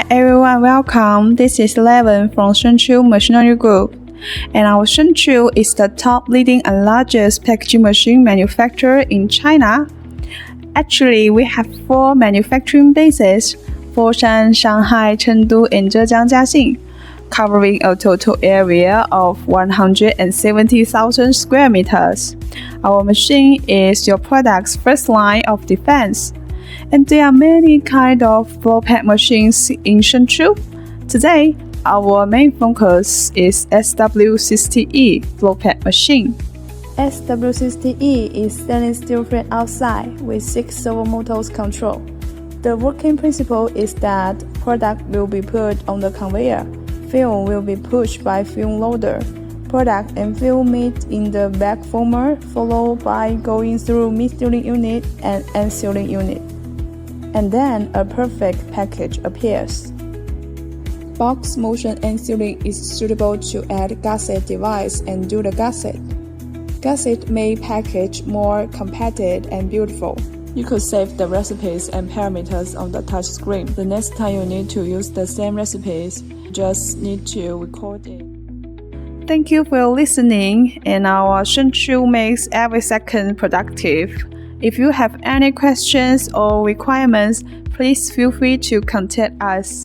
Hi everyone, welcome. This is Eleven from Soontrue Machinery Group, and our Soontrue is the top leading and largest packaging machine manufacturer in China. Actually, we have 4 manufacturing bases: Foshan, Shanghai, Chengdu, and Zhejiang Jiaxing, covering a total area of 170,000 square meters. Our machine is your product's first line of defense. And there are many kinds of flow pack machines in Soontrue. Today, our main focus is SW60E flow pack machine. SW60E is stainless steel frame outside with 6 servo motors control. The working principle is that product will be put on the conveyor. Film will be pushed by film loader. Product and film meet in the back former, followed by going through mid-sealing unit and end-sealing unit. And then a perfect package appears. Box motion end sealing is suitable to add gusset device and do the gusset. Gusset made package more compacted and beautiful. You could save the recipes and parameters on the touch screen. The next time you need to use the same recipes, just need to record it. Thank you for listening, and our Soontrue makes every second productive. If you have any questions or requirements, please feel free to contact us.